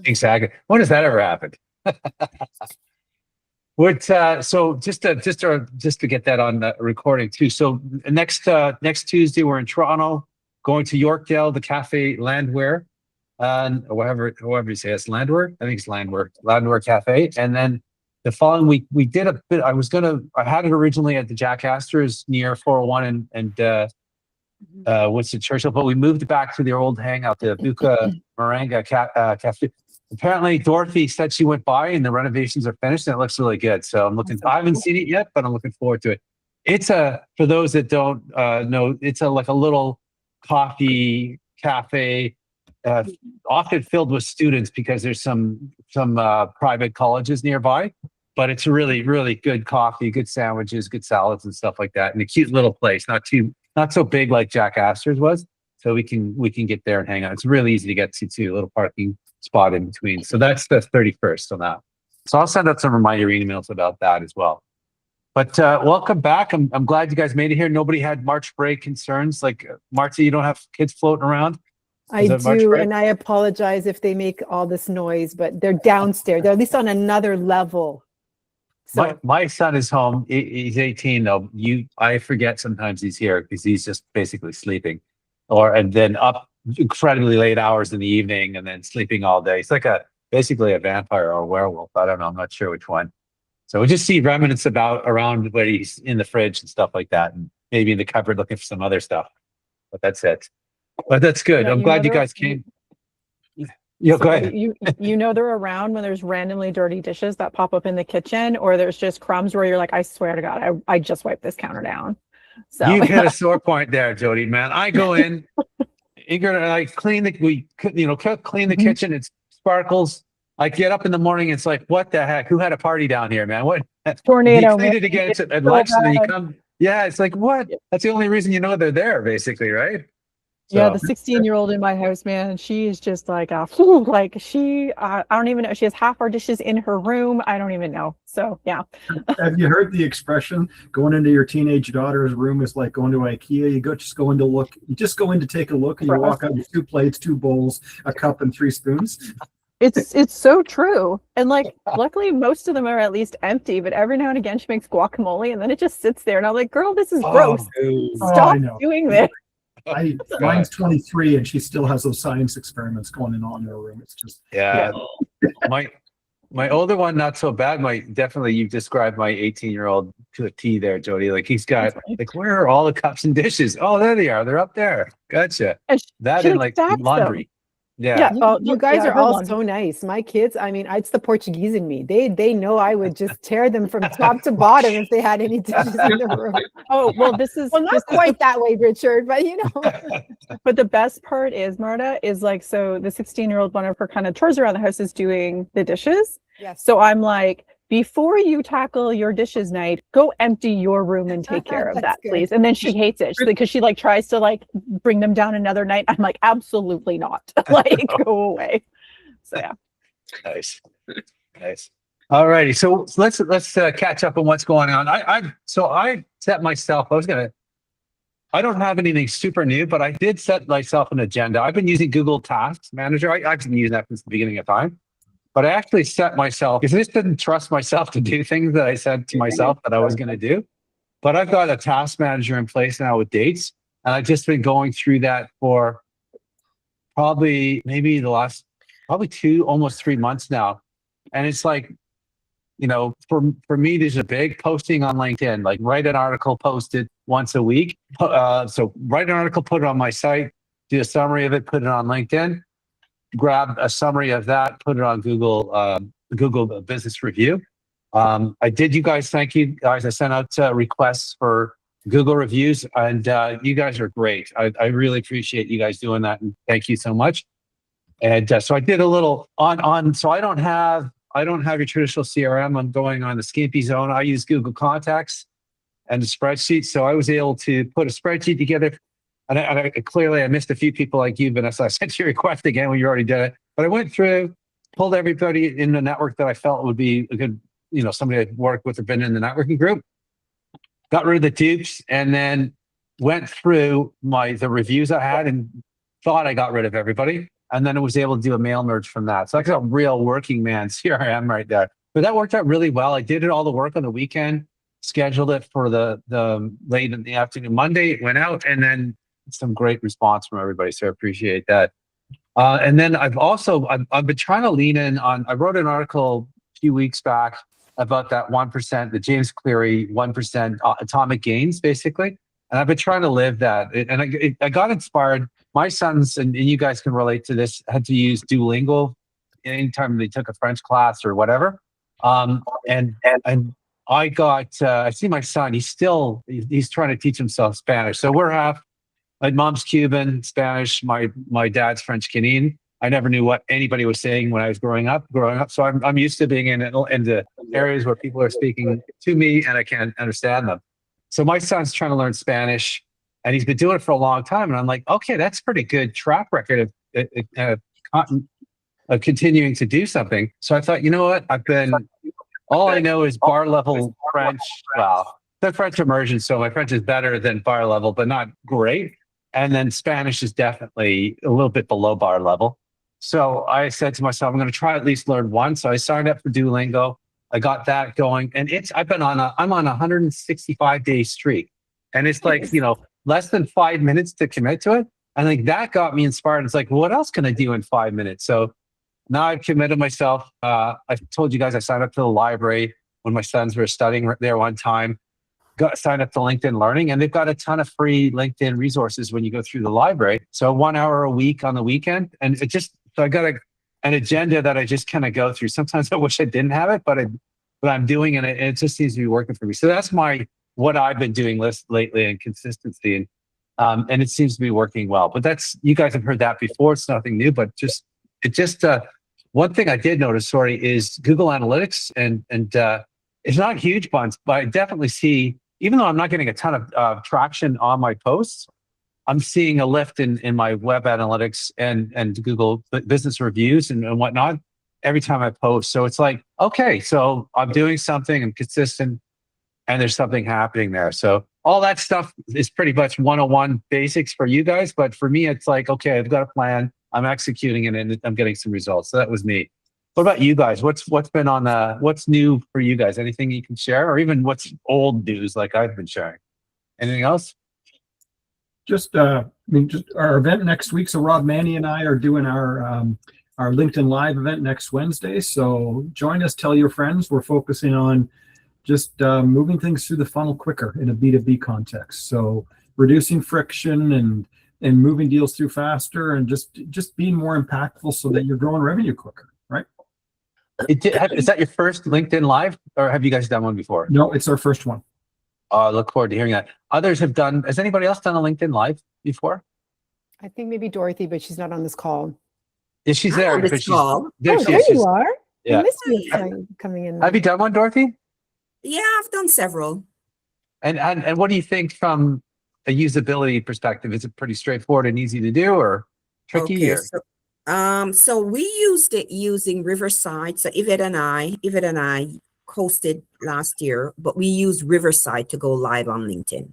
Exactly. When does that ever happen? What so just to get that on recording too. So next Tuesday we're in Toronto, going to Yorkdale, the Cafe Landwehr, and however you say it, it's Landwehr. I think it's Landwehr Cafe. And then the following week we did a bit. I had it originally at the Jack Astor's near 401 and Winston Churchill, but we moved it back to the old hangout, the Buca Maranga Cafe. Apparently, Dorothy said she went by and the renovations are finished and it looks really good. So I haven't seen it yet, but I'm looking forward to it. For those that don't know, it's like a little coffee cafe, often filled with students because there's some private colleges nearby. But it's really, really good coffee, good sandwiches, good salads and stuff like that. And a cute little place, not so big like Jack Astor's was. So we can get there and hang out. It's really easy to get to too, a little parking spot in between. So that's the 31st on that. So I'll send out some reminder emails about that as well. But welcome back. I'm glad you guys made it here. Nobody had March break concerns. Like Marta, you don't have kids floating around? I do, and I apologize if they make all this noise, but they're downstairs. They're at least on another level. So my son is home. He's 18 though. I forget sometimes he's here because he's just basically sleeping, and then up incredibly late hours in the evening and then sleeping all day. It's like basically a vampire or a werewolf. I don't know. I'm not sure which one. So we just see remnants around where he's in the fridge and stuff like that, and maybe in the cupboard looking for some other stuff. But that's it. But that's good. I'm glad you guys came. Yeah, go ahead. You know they're around when there's randomly dirty dishes that pop up in the kitchen, or there's just crumbs where you're like, I swear to God, I just wiped this counter down. So you hit a sore point there, Jody. Man, I go in, Ingrid and I clean the kitchen. It sparkles. I get up in the morning. It's like, what the heck? Who had a party down here, man? What tornado? You clean it again at lunch, and then you come. Yeah, it's like what? That's the only reason you know they're there, basically, right? So. Yeah, the 16-year-old in my house, man, she is just like I don't even know. She has half our dishes in her room. I don't even know. So yeah. Have you heard the expression going into your teenage daughter's room is like going to IKEA? You just go in to take a look, and you walk out with 2 plates, 2 bowls, a cup, and 3 spoons. It's so true. And like luckily most of them are at least empty, but every now and again she makes guacamole and then it just sits there and I'm like, girl, this is gross. Stop doing this. Mine's 23 and she still has those science experiments going on in her room. It's just my older one not so bad. Definitely you described my 18-year-old to a T there, Jody. Like he's got like, where are all the cups and dishes? Oh, there they are. They're up there. Gotcha. That and like laundry. Yeah. Oh, you guys are all so nice. My kids, I mean, it's the Portuguese in me. They know I would just tear them from top to bottom if they had any dishes in the room. Oh, well, not quite that way, Richard, but you know. But the best part is, Marta, is like, so the 16-year-old, one of her kind of chores around the house is doing the dishes. Yes. So I'm like, before you tackle your dishes night, go empty your room and take care of that, please. And then she hates it because she like tries to like bring them down another night. I'm like, absolutely not. Like, go away. So yeah. Nice. All righty. So let's catch up on what's going on. I set myself. I don't have anything super new, but I did set myself an agenda. I've been using Google Tasks Manager. I've been using that since the beginning of time. But I actually set myself, because I just didn't trust myself to do things that I said to myself that I was going to do. But I've got a task manager in place now with dates. And I've just been going through that for probably maybe the last, almost 3 months now. And it's like, for me, there's a big posting on LinkedIn, like write an article, post it once a week. So write an article, put it on my site, do a summary of it, put it on LinkedIn. Grab a summary of that, put it on Google Business Review. I did, you guys, thank you guys. I sent out requests for Google reviews and you guys are great. I really appreciate you guys doing that and thank you so much. And so I did a little so I don't have your traditional CRM. I'm going on the Skimpy Zone. I use Google Contacts and a spreadsheet. So I was able to put a spreadsheet together. And clearly I missed a few people like you, Vanessa. I sent you a request again when you already did it. But I went through, pulled everybody in the network that I felt would be a good, somebody I'd worked with or been in the networking group. Got rid of the dupes and then went through the reviews I had and thought I got rid of everybody. And then I was able to do a mail merge from that. So that's a real working man CRM right there. But that worked out really well. I did all the work on the weekend, scheduled it for the late in the afternoon. Monday it went out, and then some great response from everybody. So I appreciate that. And then I've been trying to lean in on, I wrote an article a few weeks back about that 1%, the James Cleary 1% atomic gains, basically. And I've been trying to live that. And I got inspired. My sons, and you guys can relate to this, had to use Duolingo anytime they took a French class or whatever. And I see my son, he's trying to teach himself Spanish. So we're half, my mom's Cuban, Spanish, my dad's French Canadian. I never knew what anybody was saying when I was growing up. So I'm used to being in the areas where people are speaking to me and I can't understand them. So my son's trying to learn Spanish, and he's been doing it for a long time. And I'm like, okay, that's pretty good track record of continuing to do something. So I thought, you know what? All I know is bar level French. Well, the French immersion, so my French is better than bar level, but not great. And then Spanish is definitely a little bit below bar level. So I said to myself, I'm going to try at least learn one. So I signed up for Duolingo. I got that going, and I'm on a 165-day streak, and it's like, less than 5 minutes to commit to it. And like that got me inspired. It's like, well, what else can I do in 5 minutes? So now I've committed myself. I told you guys I signed up to the library when my sons were studying there one time. Got signed up to LinkedIn Learning, and they've got a ton of free LinkedIn resources when you go through the library. So 1 hour a week on the weekend, and so I got an agenda that I just kind of go through. Sometimes I wish I didn't have it, but I'm doing it, and it just seems to be working for me. So that's what I've been doing lately, and consistency, and it seems to be working well. But you guys have heard that before. It's nothing new, but one thing I did notice, is Google Analytics, and it's not huge bunch, but I definitely see, even though I'm not getting a ton of traction on my posts, I'm seeing a lift in my web analytics and Google business reviews and whatnot every time I post. So it's like, okay, so I'm doing something, I'm consistent, and there's something happening there. So all that stuff is pretty much 101 basics for you guys. But for me, it's like, okay, I've got a plan, I'm executing it, and I'm getting some results. So that was me. What about you guys? What's new for you guys? Anything you can share, or even what's old news like I've been sharing? Anything else? Just our event next week. So Rob Manny and I are doing our LinkedIn Live event next Wednesday. So join us, tell your friends. We're focusing on just moving things through the funnel quicker in a B2B context. So reducing friction and moving deals through faster, and just being more impactful so that you're growing revenue quicker, right? Is that your first LinkedIn Live, or have you guys done one before? No, it's our first one. I look forward to hearing that. Has anybody else done a LinkedIn Live before? I think maybe Dorothy, but she's not on this call. Yeah, she's there. On this call. There you are. Yeah. I missed you coming in. Have you done one, Dorothy? Yeah, I've done several. And what do you think from a usability perspective? Is it pretty straightforward and easy to do, or tricky? Okay, so we used it using Riverside. So Yvette and I hosted last year, but we used Riverside to go live on LinkedIn.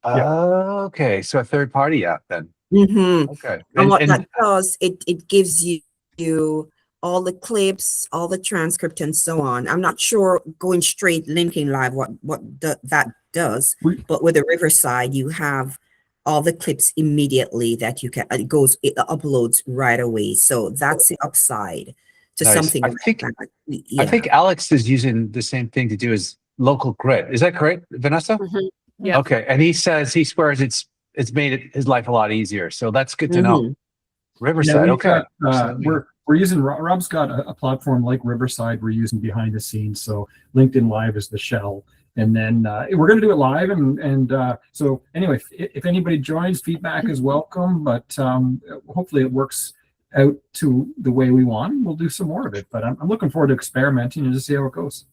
Okay, so a third party app then. Mm-hmm. Okay, and what that does, it gives you all the clips, all the transcript, and so on. I'm not sure going straight LinkedIn Live that does, but with the Riverside, you have all the clips immediately that you can. It uploads right away. So that's the upside to something. I think Alex is using the same thing to do as Local Grit. Is that correct, Vanessa? Mm-hmm. Yeah. Okay, and he swears it's made his life a lot easier. So that's good to know. Riverside. Okay. We're using, Rob's got a platform like Riverside we're using behind the scenes. So LinkedIn Live is the shell. And then we're going to do it live. And so anyway, if anybody joins, feedback is welcome. But hopefully it works out to the way we want. We'll do some more of it. But I'm looking forward to experimenting and just see how it goes.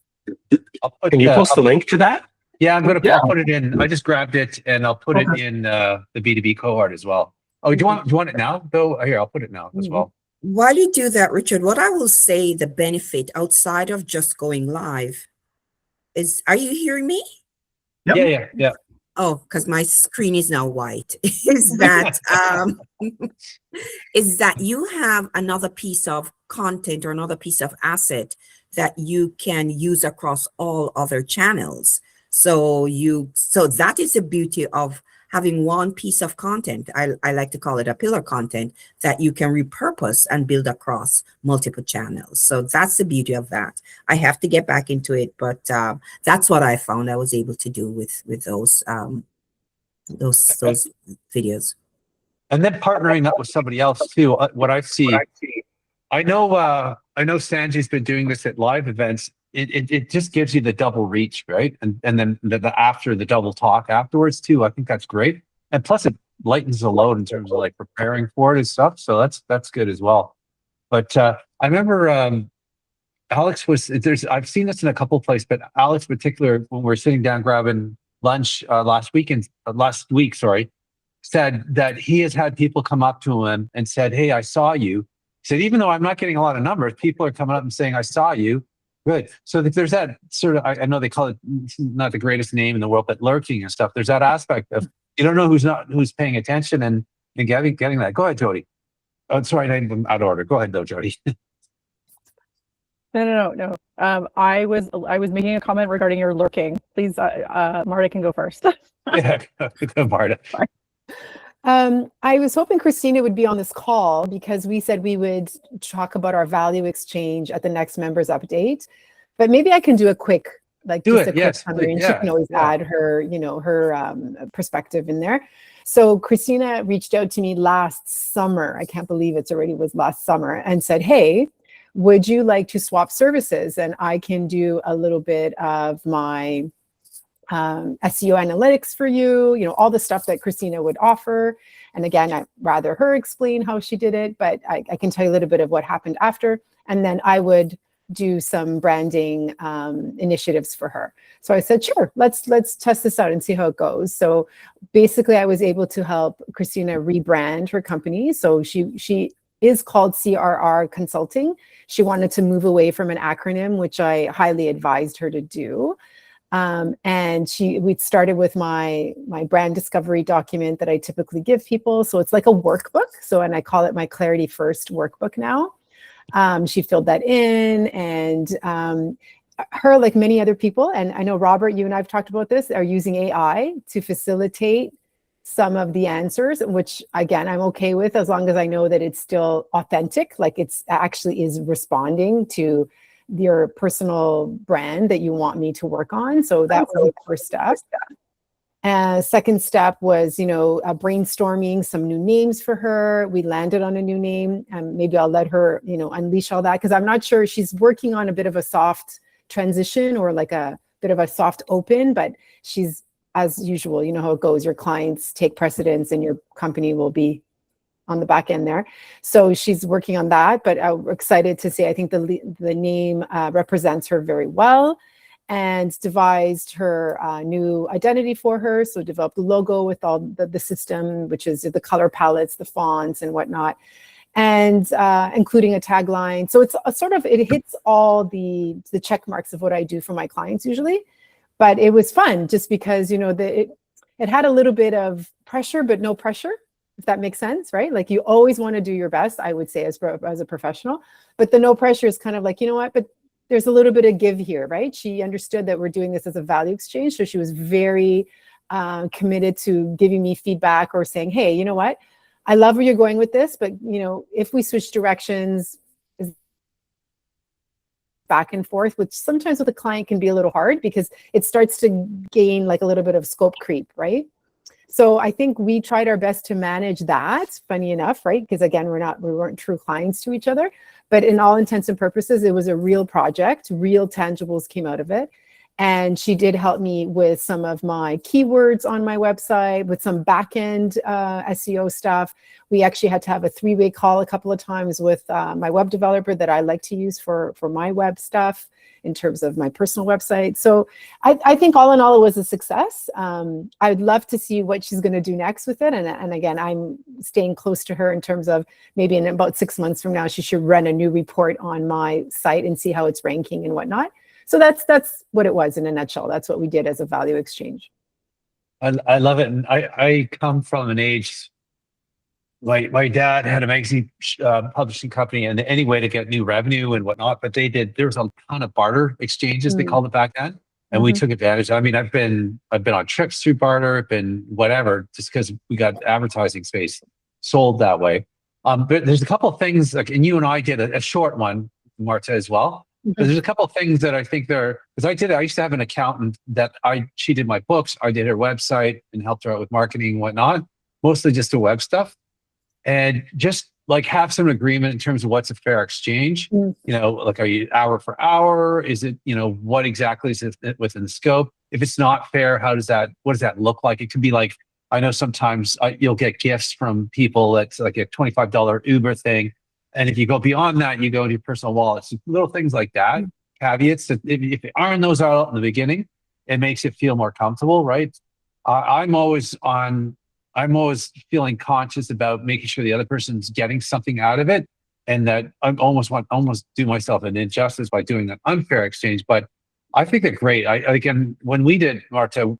Can you post the link to that? Yeah, I'll put it in. I just grabbed it, and I'll put it in the B2B cohort as well. Oh, do you want it now, though? Here, I'll put it now as well. While you do that, Richard, what I will say, the benefit outside of just going live is, are you hearing me? Yep. Yeah. Oh, because my screen is now white. Is that is that you have another piece of content or another piece of asset that you can use across all other channels. So that is the beauty of having one piece of content. I like to call it a pillar content that you can repurpose and build across multiple channels. So that's the beauty of that. I have to get back into it, but that's what I found I was able to do with those videos. And then partnering up with somebody else too. What I see, I know Sanjay's been doing this at live events. It just gives you the double reach, right? And then the double talk afterwards too. I think that's great. And plus it lightens the load in terms of like preparing for it and stuff. So that's good as well. But I remember Alex I've seen this in a couple of places, but Alex in particular, when we were sitting down grabbing lunch last week, said that he has had people come up to him and said, "Hey, I saw you." He said, even though I'm not getting a lot of numbers, people are coming up and saying, "I saw you." Good. So there's that sort of, I know they call it not the greatest name in the world, but lurking and stuff. There's that aspect of you don't know who's paying attention and getting that. Go ahead, Jody. Oh, sorry, I'm out of order. Go ahead though, Jody. No. I was making a comment regarding your lurking. Please, Marta can go first. Yeah, go, Marta. Sorry. I was hoping Christina would be on this call because we said we would talk about our value exchange at the next members update. But maybe I can do a quick, summary, and she can always add her, her perspective in there. So Christina reached out to me last summer. I can't believe it was last summer, and said, "Hey, would you like to swap services? And I can do a little bit of my SEO analytics for you, all the stuff that Christina would offer." And again, I'd rather her explain how she did it, but I can tell you a little bit of what happened after. And then I would do some branding initiatives for her. So I said, sure, let's test this out and see how it goes. So basically I was able to help Christina rebrand her company. So she is called CRR Consulting. She wanted to move away from an acronym, which I highly advised her to do. And we started with my brand discovery document that I typically give people. So it's like a workbook. And I call it my Clarity First workbook now. She filled that in, and her, like many other people, and I know Robert, you and I've talked about this, are using AI to facilitate some of the answers, which again, I'm okay with as long as I know that it's still authentic, like it's actually is responding to your personal brand that you want me to work on. So that was the first step. Second step was, brainstorming some new names for her. We landed on a new name, and maybe I'll let her, unleash all that, because I'm not sure. She's working on a bit of a soft transition or like a bit of a soft open, but she's, as usual, you know how it goes. Your clients take precedence and your company will be on the back end there. So she's working on that, but I'm excited to say, I think the name represents her very well, and devised her new identity for her. So developed the logo with all the system, which is the color palettes, the fonts and whatnot, and including a tagline. So it's it hits all the check marks of what I do for my clients usually. But it was fun just because, it had a little bit of pressure, but no pressure, if that makes sense, right? Like you always want to do your best, I would say, as a professional, but the no pressure is kind of like, but there's a little bit of give here, right? She understood that we're doing this as a value exchange. So she was very committed to giving me feedback or saying, hey, you know what? I love where you're going with this, but if we switch directions, back and forth, which sometimes with a client can be a little hard because it starts to gain like a little bit of scope creep, right? So I think we tried our best to manage that, funny enough, right? Because again, we weren't true clients to each other, but in all intents and purposes, it was a real project, real tangibles came out of it. And she did help me with some of my keywords on my website, with some back-end SEO stuff. We actually had to have a 3-way call a couple of times with my web developer that I like to use for my web stuff in terms of my personal website. So I think all in all, it was a success. I'd love to see what she's going to do next with it. And again, I'm staying close to her in terms of maybe in about 6 months from now, she should run a new report on my site and see how it's ranking and whatnot. So that's what it was in a nutshell. That's what we did as a value exchange. I love it. And I come from an age, my dad had a magazine publishing company, and any way to get new revenue and whatnot, but there was a ton of barter exchanges, they called it back then. And we took advantage. I mean, I've been on trips through barter, been whatever, just because we got advertising space sold that way. But there's a couple of things, like, and you and I did a short one, Marta, as well. But there's a couple of things that I think because I used to have an accountant that she did my books, I did her website and helped her out with marketing and whatnot, mostly just the web stuff. And just like have some agreement in terms of what's a fair exchange. You know, like, are you hour for hour? Is it, what exactly is it within the scope? If it's not fair, what does that look like? It could be like, I know sometimes you'll get gifts from people that's like a $25 Uber thing. And if you go beyond that, you go into your personal wallets, little things like that, caveats that if you iron those out in the beginning, it makes it feel more comfortable, right? I'm always feeling conscious about making sure the other person's getting something out of it, and that I almost do myself an injustice by doing an unfair exchange. But I think they're great. Again, when we did, Marta,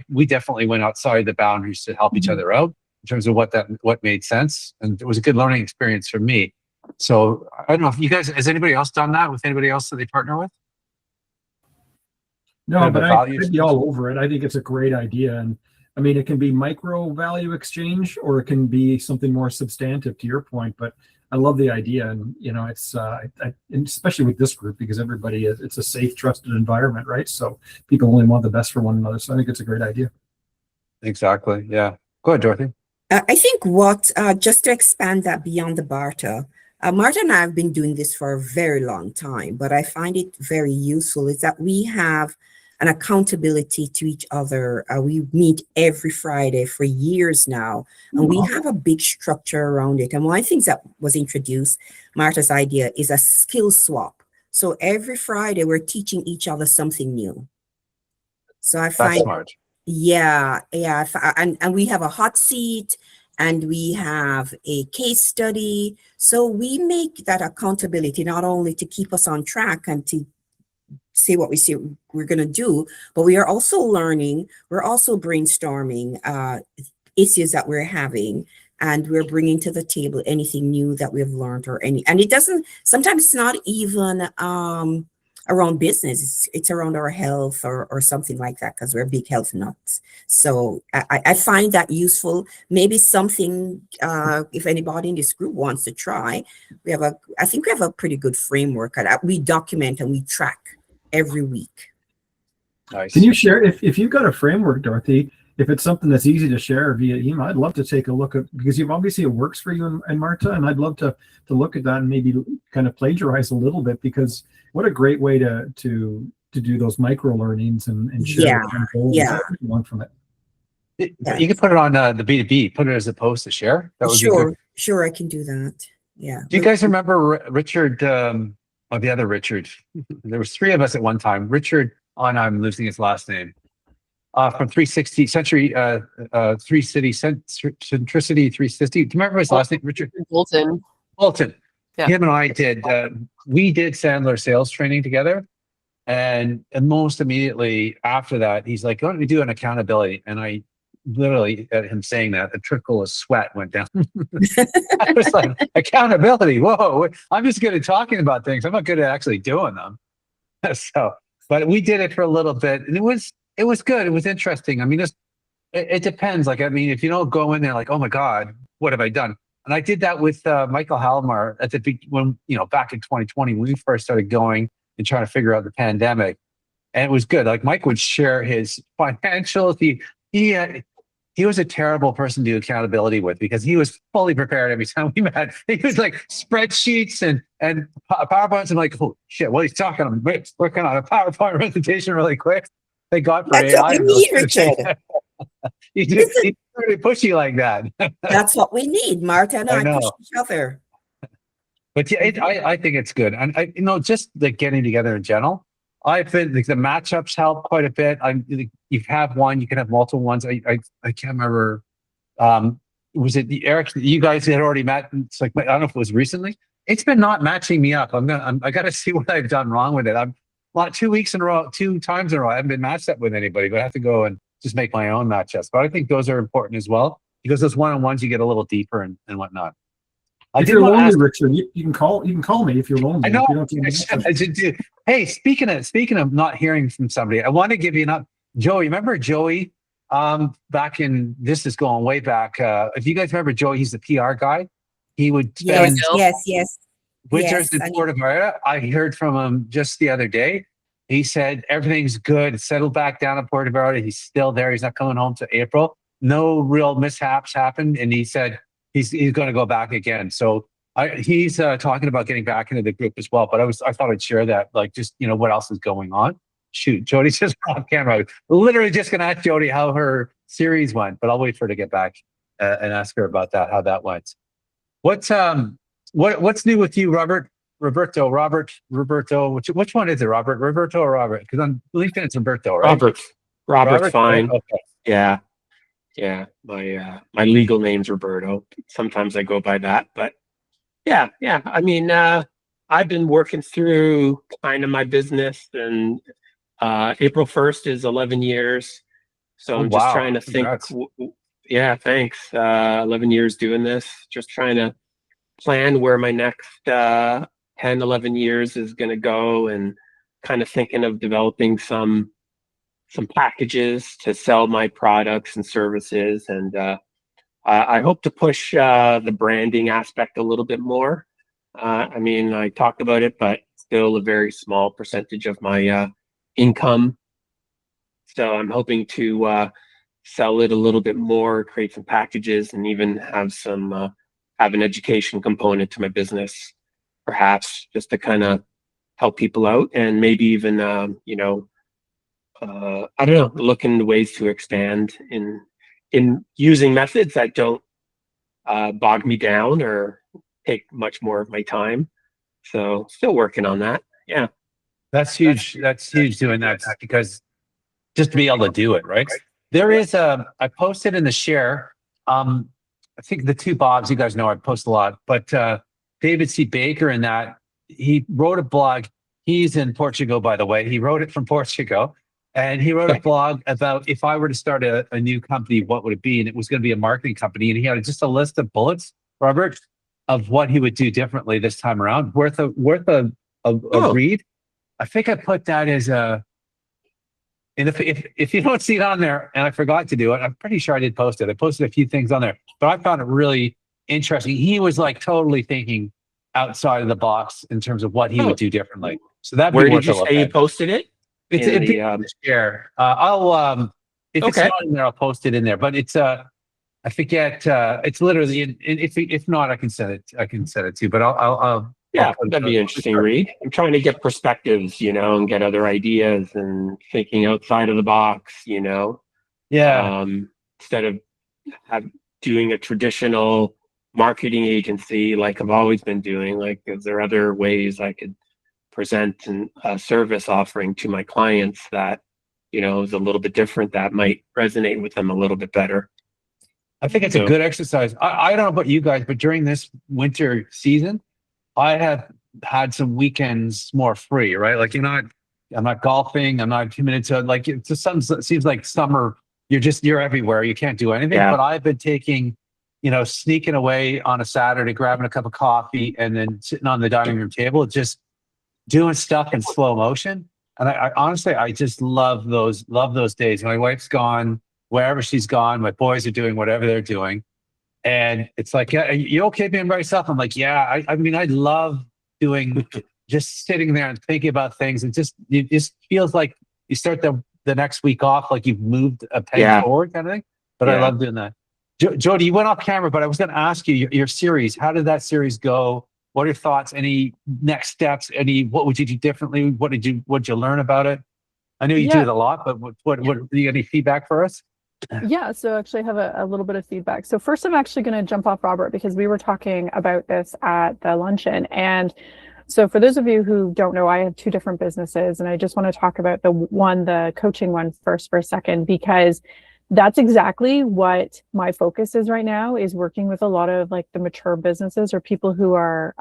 we definitely went outside the boundaries to help each other out in terms of what made sense, and it was a good learning experience for me. So I don't know if you guys, has anybody else done that with anybody else that they partner with? No, but I'd be all over it. I think it's a great idea. And I mean, it can be micro value exchange, or it can be something more substantive, to your point. But I love the idea, and it's and especially with this group, because it's a safe, trusted environment, right? So people only want the best for one another. So I think it's a great idea. Exactly. Yeah. Go ahead, Dorothy. I think just to expand that beyond the barter, Marta and I have been doing this for a very long time, but I find it very useful is that we have an accountability to each other. We meet every Friday for years now, and we have a big structure around it. And one of the things that was introduced, Marta's idea, is a skill swap. So every Friday we're teaching each other something new. So I find, that's smart. Yeah. And we have a hot seat, and we have a case study. So we make that accountability not only to keep us on track and to see what we see we're going to do, but we are also learning, we're also brainstorming issues that we're having, and we're bringing to the table anything new that we've learned, and it doesn't, sometimes it's not even around business, it's around our health or something like that, because we're big health nuts. So I find that useful. Maybe something, if anybody in this group wants to try, I think we have a pretty good framework. We document and we track every week. Nice. Can you share, if you've got a framework, Dorothy, if it's something that's easy to share via email, I'd love to take a look at, because you've obviously, it works for you and Marta, and I'd love to look at that and maybe kind of plagiarize a little bit, because what a great way to do those micro learnings and share one from it. You can put it on the B2B, put it as a post to share. That would be good. Sure, I can do that. Yeah. Do you guys remember Richard, the other Richard? There was three of us at one time. Richard, I'm losing his last name. From 360 Century, 3City, Centricity 360. Do you remember his last name, Richard? Bolton. Yeah. Him and I did, we did Sandler sales training together. And almost immediately after that, he's like, why don't we do an accountability? And I literally, at him saying that, a trickle of sweat went down. I was like, accountability, whoa, I'm just good at talking about things. I'm not good at actually doing them. So, but we did it for a little bit, and it was good. It was interesting. I mean, it depends. Like, I mean, if you don't go in there like, oh my God, what have I done? And I did that with Michael Halmar back in 2020, when we first started going and trying to figure out the pandemic. And it was good. Like, Mike would share his financials. He was a terrible person to do accountability with, because he was fully prepared every time we met. He was like spreadsheets and PowerPoints. I'm like, oh shit, what he's talking about? We're working on a PowerPoint presentation really quick. Thank God for That's AI. what we need, Richard. He's really pushy like that. That's what we need. Marta and I push each other. But yeah, I think it's good. And just the getting together in general, I've been, the matchups help quite a bit. You have one, you can have multiple ones. I can't remember. Was it Eric? You guys had already met. It's like, I don't know if it was recently. It's been not matching me up. I got to see what I've done wrong with it. I'm 2 weeks in a row, 2 times in a row. I haven't been matched up with anybody, but I have to go and just make my own matchups. But I think those are important as well because those one-on-ones you get a little deeper and whatnot. If you're lonely, Richard, you can call me if you're lonely. I know. If you don't I should do. Hey, speaking of not hearing from somebody, I want to give you Joey. Remember Joey? Back in, this is going way back. If you guys remember Joey, he's the PR guy. He would spend Yes. winters Yes, in Puerto Vallarta. I heard from him just the other day. He said everything's good. Settled back down in Puerto Vallarta. He's still there. He's not coming home to April. No real mishaps happened, and he said he's going to go back again. So he's talking about getting back into the group as well. But I thought I'd share that, like, just what else is going on. Shoot, Jody's just off camera. Literally just going to ask Jody how her series went, but I'll wait for her to get back and ask her about that, how that went. What's new with you, Roberto? Which one is it, Robert? Roberto or Robert? Because on LinkedIn it's Roberto, right? Robert's fine. Okay. Yeah. My legal name's Roberto. Sometimes I go by that, but yeah. I mean, I've been working through kind of my business, and April 1st is 11 years. So I'm just trying to think. Yeah, thanks. 11 years doing this, just trying to plan where my next 10, 11 years is going to go, and kind of thinking of developing some packages to sell my products and services. And I hope to push the branding aspect a little bit more. I mean, I talked about it, but still a very small percentage of my income. So I'm hoping to sell it a little bit more, create some packages, and even have have an education component to my business, perhaps, just to kind of help people out, and maybe even I don't know, look into ways to expand in using methods that don't bog me down or take much more of my time. So still working on that. Yeah. That's huge. That's huge doing that, because just to be able to do it, right? There is I posted in the share. I think the two Bobs, you guys know I post a lot, but David C. Baker, in that, he wrote a blog. He's in Portugal, by the way. He wrote it from Portugal, and he wrote a blog about, if I were to start a new company, what would it be? And it was going to be a marketing company. And he had just a list of bullets, Robert, of what he would do differently this time around. Worth a read. I think I put that as a, and if you don't see it on there, and I forgot to do it, I'm pretty sure I did post it. I posted a few things on there, but I found it really interesting. He was like totally thinking outside of the box in terms of what he would do differently. So that, where did you say you posted it? It's in the share. I'll if it's not in there, I'll post it in there. But it's I forget. It's literally if not, I can send it. I can send it to you. But I'll yeah, that'd be an interesting read. I'm trying to get perspectives, and get other ideas and thinking outside of the box, Yeah. Instead of doing a traditional marketing agency like I've always been doing, like, is there other ways I could present a service offering to my clients that, is a little bit different, that might resonate with them a little bit better? I think it's a good exercise. I don't know about you guys, but during this winter season, I have had some weekends more free, right? Like, I'm not golfing. I'm not 2 minutes. Like, it seems like summer, you're everywhere. You can't do anything. Yeah. But I've been taking, sneaking away on a Saturday, grabbing a cup of coffee, and then sitting on the dining room table, just doing stuff in slow motion. And I honestly, I just love those days. My wife's gone, wherever she's gone. My boys are doing whatever they're doing. And it's like, yeah, are you okay being by yourself? I'm like, yeah, I mean, I love doing, just sitting there and thinking about things. And it just feels like you start the next week off, like you've moved a peg forward, kind of thing. But I love doing that. Jody, you went off camera, but I was going to ask you your series. How did that series go? What are your thoughts? Any next steps? What would you do differently? What did you learn about it? I know you do it a lot, but what do you have any feedback for us? Yeah, so actually I have a little bit of feedback. So first, I'm actually going to jump off Robert, because we were talking about this at the luncheon. And so for those of you who don't know, I have two different businesses, and I just want to talk about the coaching one first for a second, because that's exactly what my focus is right now, is working with a lot of like the mature businesses, or people who are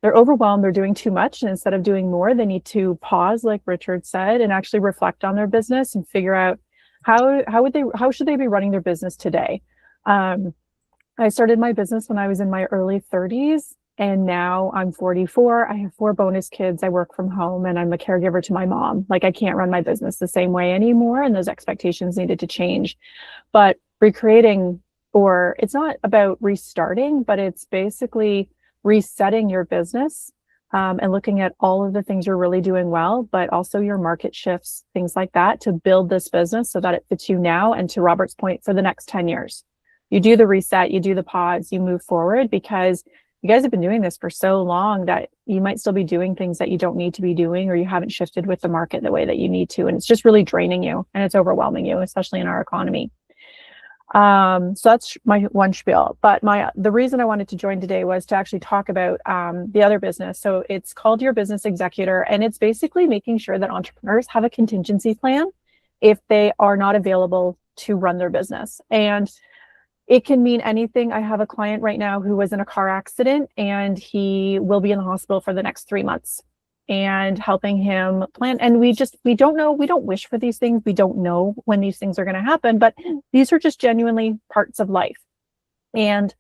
they're overwhelmed, they're doing too much. And instead of doing more, they need to pause, like Richard said, and actually reflect on their business and figure out How should they be running their business today? I started my business when I was in my early 30s, and now I'm 44. I have 4 bonus kids. I work from home, and I'm a caregiver to my mom. Like, I can't run my business the same way anymore, and those expectations needed to change. But recreating, or it's not about restarting, but it's basically resetting your business, and looking at all of the things you're really doing well, but also your market shifts, things like that, to build this business so that it fits you now, and to Robert's point, for the next 10 years. You do the reset, you do the pause, you move forward, because you guys have been doing this for so long that you might still be doing things that you don't need to be doing, or you haven't shifted with the market the way that you need to. And it's just really draining you, and it's overwhelming you, especially in our economy. So that's my one spiel. But the reason I wanted to join today was to actually talk about the other business. So it's called Your Business Executor, and it's basically making sure that entrepreneurs have a contingency plan if they are not available to run their business. And it can mean anything. I have a client right now who was in a car accident, and he will be in the hospital for the next 3 months, and helping him plan. And we don't know, we don't wish for these things. We don't know when these things are going to happen, but these are just genuinely parts of life. And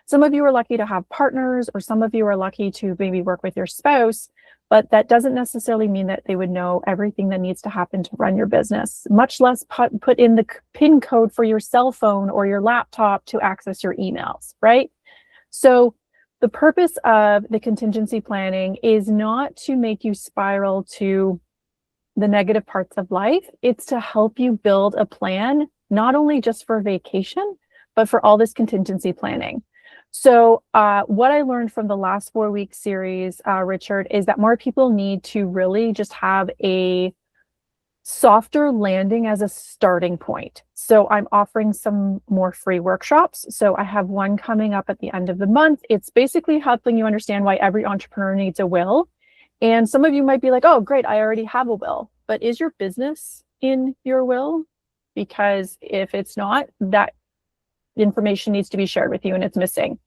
some of you are lucky to have partners, or some of you are lucky to maybe work with your spouse, but that doesn't necessarily mean that they would know everything that needs to happen to run your business, much less put in the PIN code for your cell phone or your laptop to access your emails, right? So the purpose of the contingency planning is not to make you spiral to the negative parts of life. It's to help you build a plan, not only just for vacation, but for all this contingency planning. So what I learned from the last 4-week series, Richard, is that more people need to really just have a softer landing as a starting point. So I'm offering some more free workshops. So I have one coming up at the end of the month. It's basically helping you understand why every entrepreneur needs a will. And some of you might be like, oh, great, I already have a will. But is your business in your will? Because if it's not, that information needs to be shared with you, and it's missing.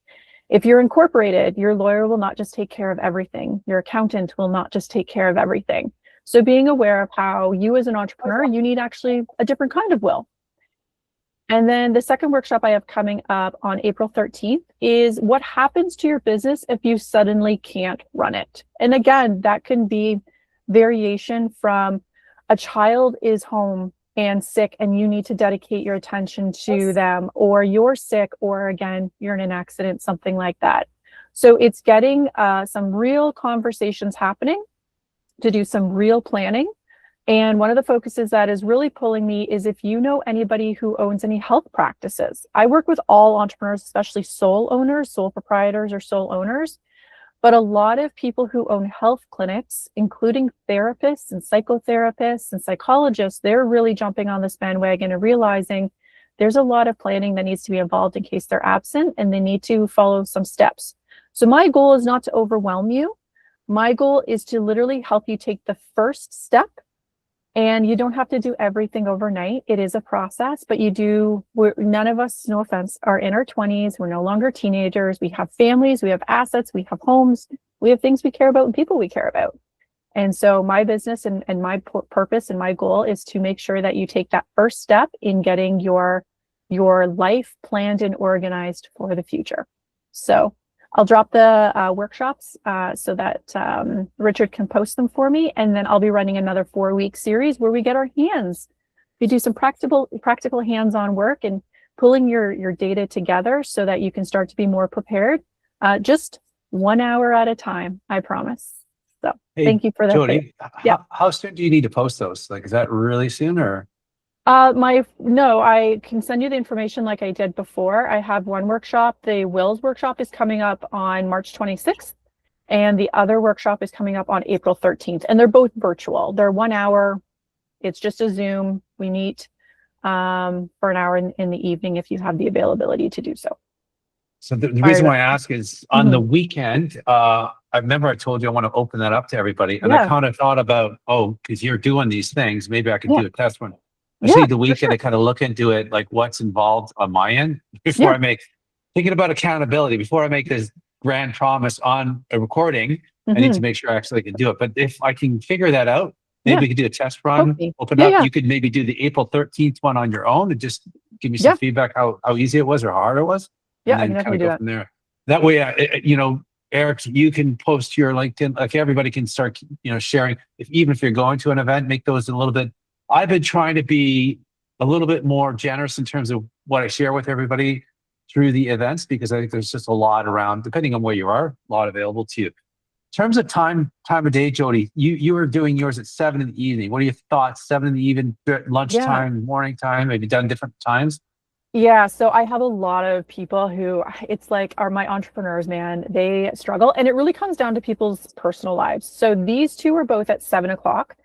If you're incorporated, your lawyer will not just take care of everything. Your accountant will not just take care of everything. So being aware of how you as an entrepreneur, you need actually a different kind of will. And then the second workshop I have coming up on April 13th is what happens to your business if you suddenly can't run it. And again, that can be variation from a child is home and sick, and you need to dedicate your attention to them, or you're sick, or again, you're in an accident, something like that. So it's getting some real conversations happening to do some real planning. And one of the focuses that is really pulling me is if you know anybody who owns any health practices. I work with all entrepreneurs, especially sole owners, sole proprietors, or sole owners. But a lot of people who own health clinics, including therapists and psychotherapists and psychologists, they're really jumping on this bandwagon and realizing there's a lot of planning that needs to be involved in case they're absent, and they need to follow some steps. So my goal is not to overwhelm you. My goal is to literally help you take the first step. And you don't have to do everything overnight. It is a process, but none of us, no offense, are in our 20s. We're no longer teenagers. We have families, we have assets, we have homes, we have things we care about and people we care about. And so my business and my purpose and my goal is to make sure that you take that first step in getting your life planned and organized for the future. So I'll drop the workshops so that Richard can post them for me. And then I'll be running another 4-week series where we get our hands. We do some practical hands-on work and pulling your data together so that you can start to be more prepared. Just 1 hour at a time, I promise. So thank you for that. Jody, yeah. How soon do you need to post those? Like, is that really soon, or? No, I can send you the information like I did before. I have one workshop. The Wills workshop is coming up on March 26th, and the other workshop is coming up on April 13th. And they're both virtual. They're 1 hour. It's just a Zoom. We meet for an hour in the evening if you have the availability to do so. So the reason why I ask is on the weekend, I remember I told you I want to open that up to everybody. And I kind of thought about, because you're doing these things, maybe I could do a test one. I see the weekend, I kind of look into it, like what's involved on my end before thinking about accountability, before I make this grand promise on a recording, I need to make sure I actually can do it. But if I can figure that out, Maybe Yeah. we could do a test run, Totally. open Yeah, up. yeah. You could maybe do the April 13th one on your own and just give me some Yeah. feedback how easy it was or how hard it was. Yeah, And I can then kind definitely of do go that. from there. That way, Eric, you can post your LinkedIn, like everybody can start, sharing. Even if you're going to an event, make those a little bit. I've been trying to be a little bit more generous in terms of what I share with everybody through the events, because I think there's just a lot around, depending on where you are, a lot available to you. In terms of time of day, Jody, you were doing yours at 7 in the evening. What are your thoughts? 7 in the evening, lunchtime, morning time? Have you done different times? Yeah, so I have a lot of people who it's like are my entrepreneurs, man. They struggle, and it really comes down to people's personal lives. So these two are both at 7 o'clock,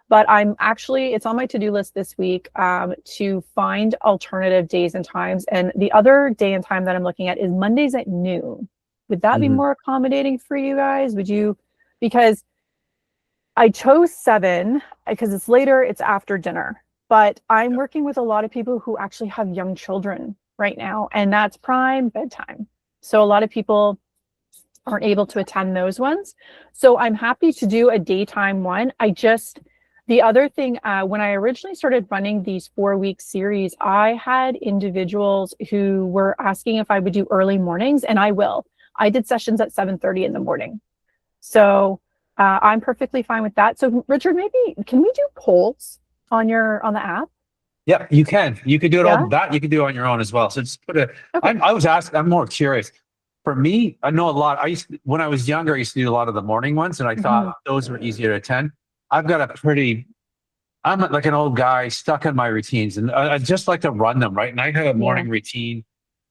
but it's on my to-do list this week to find alternative days and times. And the other day and time that I'm looking at is Mondays at noon. Would that be more accommodating for you guys? Because I chose 7 because it's later, it's after dinner. But I'm working with a lot of people who actually have young children right now, and that's prime bedtime. So a lot of people aren't able to attend those ones. So I'm happy to do a daytime one. The other thing, when I originally started running these 4-week series, I had individuals who were asking if I would do early mornings, and I will. I did sessions at 7:30 in the morning. So I'm perfectly fine with that. So Richard, maybe can we do polls on the app? Yeah, you can. You could do it Yeah? on that. You can do it on your own as well. So just put Okay. I'm more curious. For me, I know a lot. When I was younger, I used to do a lot of the morning ones, and I thought those were easier to attend. I'm like an old guy stuck in my routines, and I just like to run them, right? And I have a morning routine.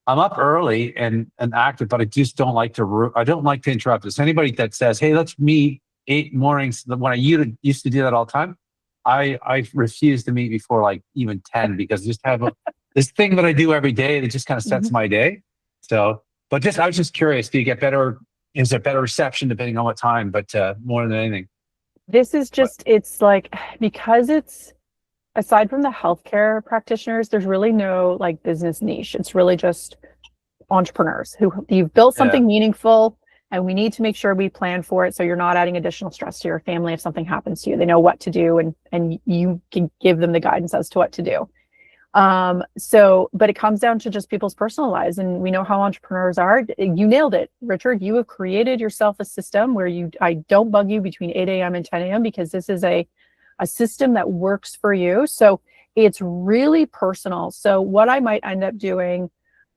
I'm up early and active, but I just don't like I don't like to interrupt this. Anybody that says, hey, let's meet 8 mornings, when I used to do that all the time, I refuse to meet before like even 10, because I just have this thing that I do every day that just kind of sets my day. So, but I was just curious, do you get better? Is there better reception depending on what time? But more than anything. This is it's like, because it's aside from the healthcare practitioners, there's really no like business niche. It's really just entrepreneurs who you've built something meaningful, and we need to make sure we plan for it so you're not adding additional stress to your family if something happens to you. They know what to do, and you can give them the guidance as to what to do. But it comes down to just people's personal lives, and we know how entrepreneurs are. You nailed it, Richard. You have created yourself a system where I don't bug you between 8 a.m. and 10 a.m. because this is a system that works for you. So it's really personal. So what I might end up doing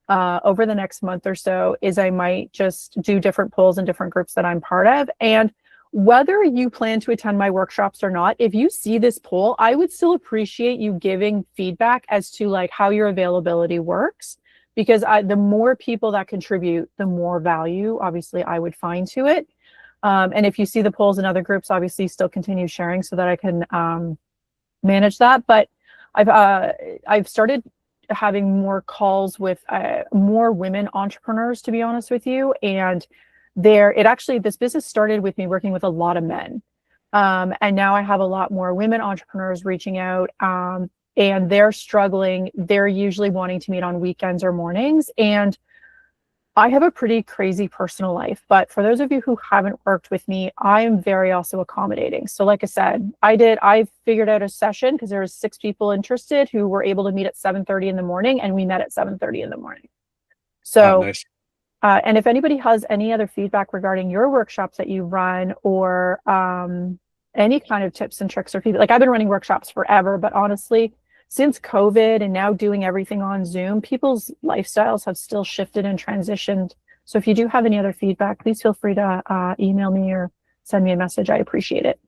over the next month or so is I might just do different polls in different groups that I'm part of. And whether you plan to attend my workshops or not, if you see this poll, I would still appreciate you giving feedback as to like how your availability works, because the more people that contribute, the more value obviously I would find to it. And if you see the polls in other groups, obviously still continue sharing so that I can manage that. But I've started having more calls with more women entrepreneurs, to be honest with you. And this business started with me working with a lot of men. And now I have a lot more women entrepreneurs reaching out, and they're struggling. They're usually wanting to meet on weekends or mornings. And I have a pretty crazy personal life, but for those of you who haven't worked with me, I am very also accommodating. So like I said, I figured out a session because there was 6 people interested who were able to meet at 7:30 in the morning, and we met at 7:30 in the morning. So, nice. And if anybody has any other feedback regarding your workshops that you run, or any kind of tips and tricks or feedback, like I've been running workshops forever, but honestly, since COVID and now doing everything on Zoom, people's lifestyles have still shifted and transitioned. So if you do have any other feedback, please feel free to email me or send me a message. I appreciate it.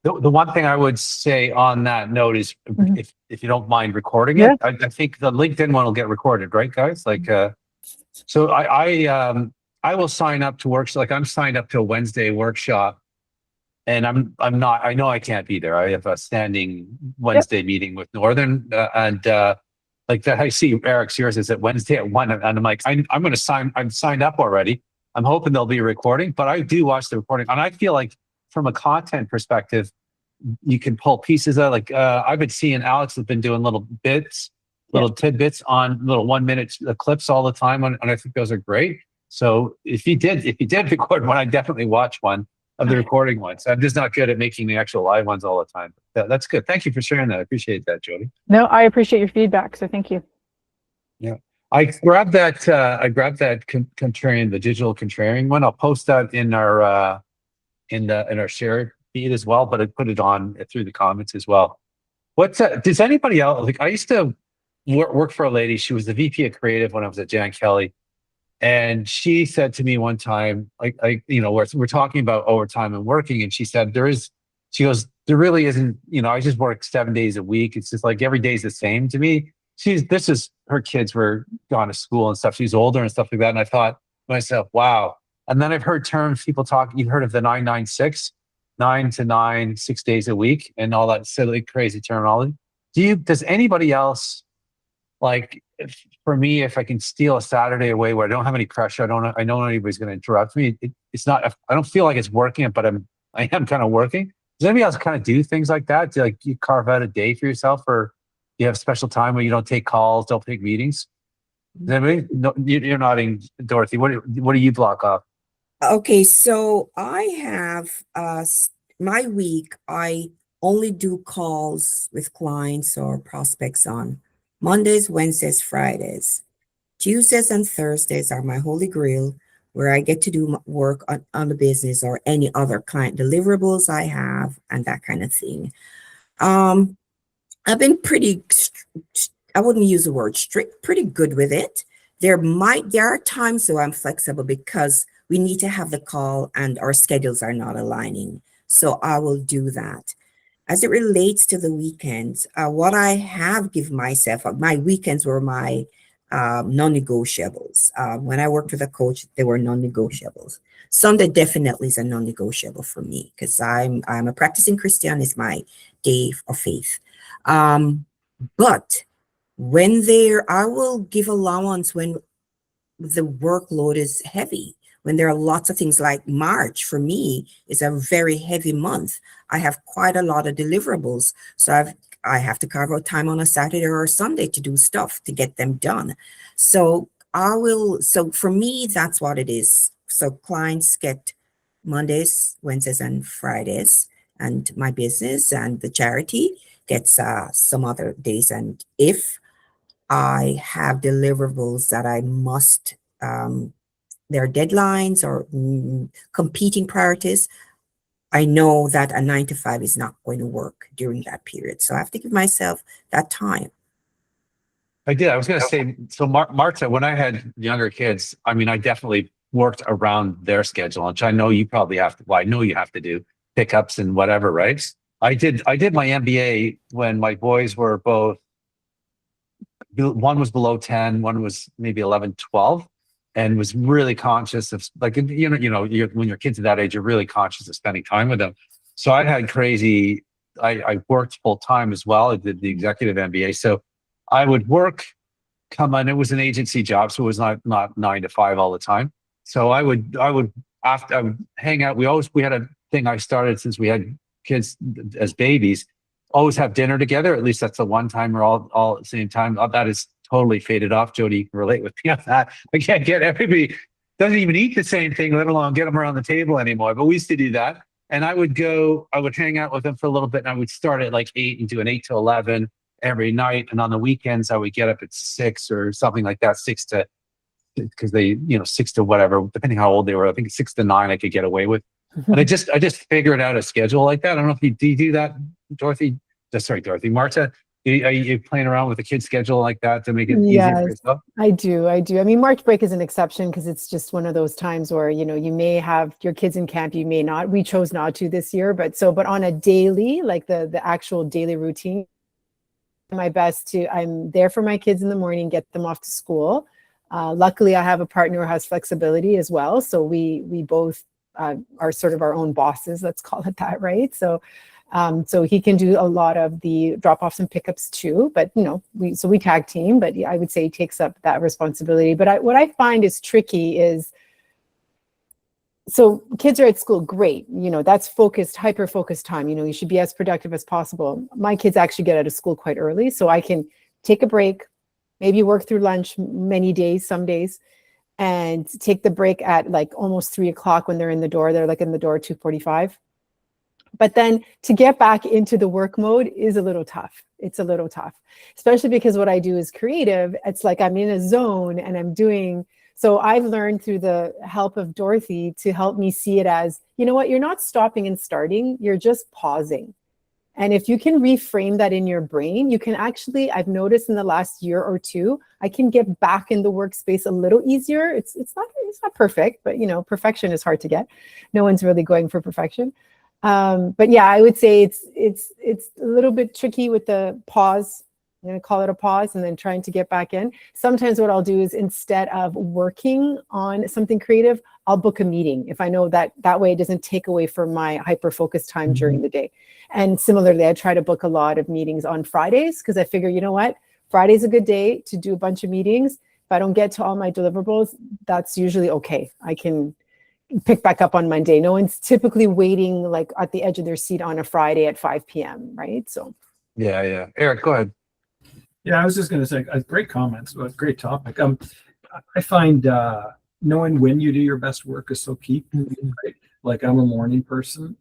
The one thing I would say on that note is, if you don't mind recording it, I think the LinkedIn one will get recorded, right, guys? Like, so I will sign up to works. Like I'm signed up to a Wednesday workshop. And I'm not, I know I can't be there. I have a standing Wednesday meeting with Northern, and like that. I see Eric's, yours is at Wednesday at 1, and I'm like, I'm signed up already. I'm hoping they'll be recording, but I do watch the recording, and I feel like from a content perspective, you can pull pieces out. Like I've been seeing Alex has been doing little tidbits on little 1-minute clips all the time, and I think those are great. So if you did record one, I definitely watch one. of the recording ones. I'm just not good at making the actual live ones all the time. That's good. Thank you for sharing that. I appreciate that, Jody. No, I appreciate your feedback. So thank you. Yeah. I grabbed that contrarian, the digital contrarian one. I'll post that in our share feed as well, but I put it on through the comments as well. Does anybody else, like, I used to work for a lady. She was the VP of creative when I was at Jan Kelly. And she said to me one time, we're talking about overtime and working. And she said, she goes, there really isn't, I just work 7 days a week. It's just like every day's the same to me. Her kids were gone to school and stuff. She's older and stuff like that. And I thought to myself, wow. And then I've heard terms people talk, you've heard of the 996, 9 to 9, 6 days a week, and all that silly, crazy terminology. Does anybody else, like, for me, if I can steal a Saturday away where I don't have any pressure, I know anybody's going to interrupt me. It's not, I don't feel like it's working, but I am kind of working. Does anybody else kind of do things like that? Do you carve out a day for yourself, or you have special time where you don't take calls, don't take meetings? Does anybody? No, you're nodding, Dorothy. What do you block off? Okay, so I have my week, I only do calls with clients or prospects on Mondays, Wednesdays, Fridays. Tuesdays and Thursdays are my holy grail, where I get to do work on the business or any other client deliverables I have and that kind of thing. I've been pretty, I wouldn't use the word strict, pretty good with it. There are times though I'm flexible because we need to have the call and our schedules are not aligning. So I will do that. As it relates to the weekends, what I have given myself, my weekends were my non-negotiables. When I worked with a coach, they were non-negotiables. Sunday definitely is a non-negotiable for me because I'm a practicing Christian. It's my day of faith. But when I will give allowance when the workload is heavy. When there are lots of things, like March for me is a very heavy month. I have quite a lot of deliverables. So I have to carve out time on a Saturday or a Sunday to do stuff to get them done. So for me, that's what it is. So clients get Mondays, Wednesdays, and Fridays, and my business and the charity gets some other days. And if I have deliverables that I must, there are deadlines or competing priorities, I know that a 9 to 5 is not going to work during that period. So I have to give myself that time. I did. I was going to say, so Marta, when I had younger kids, I mean, I definitely worked around their schedule, which I know you probably have to, I know you have to do pickups and whatever, right? I did my MBA when my boys were both, one was below 10, one was maybe 11, 12. And was really conscious of, like, when your kids at that age, you're really conscious of spending time with them. So I had I worked full time as well. I did the executive MBA. So I would come on, it was an agency job. So it was not 9 to 5 all the time. So I would hang out. We had a thing I started since we had kids as babies, always have dinner together. At least that's the one time we're all at the same time. That is totally faded off. Jody, you can relate with me on that. I can't get everybody, doesn't even eat the same thing, let alone get them around the table anymore. But we used to do that. And I would hang out with them for a little bit, and I would start at like 8 and do an 8 to 11 every night. And on the weekends, I would get up at 6 or something like that, 6 to, because they, 6 to whatever, depending how old they were. I think 6 to 9 I could get away with. And I just figured out a schedule like that. I don't know if you do that, Dorothy. Marta. Are you playing around with a kid's schedule like that to make it easier for yourself? I do. I mean, March break is an exception because it's just one of those times where, you may have your kids in camp, you may not. We chose not to this year, but on a daily, like the actual daily routine, my best I'm there for my kids in the morning, get them off to school. Luckily, I have a partner who has flexibility as well. So we both are sort of our own bosses, let's call it that, right? So he can do a lot of the drop-offs and pickups too, but we tag team, but I would say he takes up that responsibility. But what I find is tricky is, so kids are at school, great. That's focused, hyper-focused time. You should be as productive as possible. My kids actually get out of school quite early, so I can take a break, maybe work through lunch many days, some days, and take the break at like almost 3 o'clock when they're in the door. They're like in the door at 2:45. But then to get back into the work mode is a little tough. It's a little tough, especially because what I do is creative. It's like I'm in a zone and I'm doing. So I've learned through the help of Dorothy to help me see it as, you know what, you're not stopping and starting, you're just pausing. And if you can reframe that in your brain, you can actually, I've noticed in the last year or two, I can get back in the workspace a little easier. It's not perfect, but you know, perfection is hard to get. No one's really going for perfection. But yeah, I would say it's a little bit tricky with the pause. I'm going to call it a pause and then trying to get back in. Sometimes what I'll do is instead of working on something creative, I'll book a meeting if I know that way it doesn't take away from my hyper-focused time during the day. And similarly, I try to book a lot of meetings on Fridays because I figure, you know what, Friday's a good day to do a bunch of meetings. If I don't get to all my deliverables, that's usually okay. I can pick back up on Monday. No one's typically waiting like at the edge of their seat on a Friday at 5 p.m., right? So Yeah. Eric, go ahead. Yeah, I was just going to say, great comments, but great topic. I find knowing when you do your best work is so key. Right? Like I'm a morning person,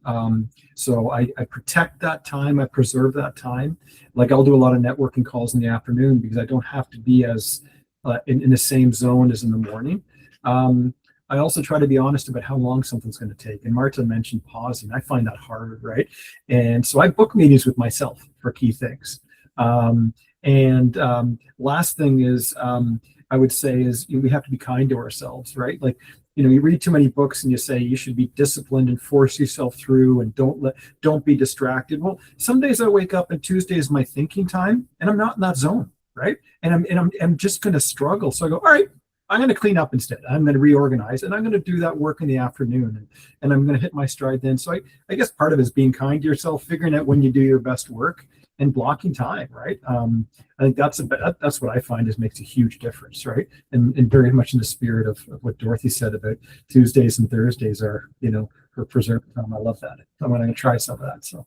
so I protect that time. I preserve that time. Like I'll do a lot of networking calls in the afternoon because I don't have to be as in the same zone as in the morning. I also try to be honest about how long something's going to take. And Marta mentioned pausing. I find that hard, right? And so I book meetings with myself for key things. Last thing is, I would say is we have to be kind to ourselves, right? Like, you know, you read too many books and you say you should be disciplined and force yourself through and don't be distracted. Well, some days I wake up and Tuesday is my thinking time and I'm not in that zone, right? And I'm just going to struggle. So I go, all right, I'm going to clean up instead. I'm going to reorganize and I'm going to do that work in the afternoon and I'm going to hit my stride then. So I guess part of it is being kind to yourself, figuring out when you do your best work and blocking time, right? I think that's what I find makes a huge difference, right? And very much in the spirit of what Dorothy said about Tuesdays and Thursdays are, you know, for preserved time. I love that. I'm going to try some of that. So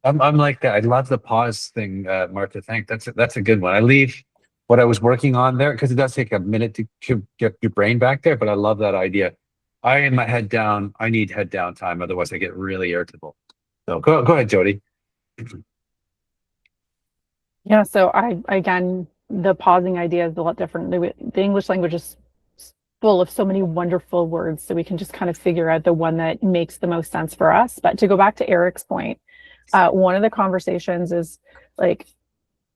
I'm like that. I love the pause thing, Martha. That's a good one. I leave what I was working on there because it does take a minute to get your brain back there. But I love that idea. I am my head down. I need head down time, otherwise I get really irritable. So go ahead, Jody. Yeah, so again, the pausing idea is a lot different. The English language is full of so many wonderful words, so we can just kind of figure out the one that makes the most sense for us. But to go back to Eric's point, one of the conversations is like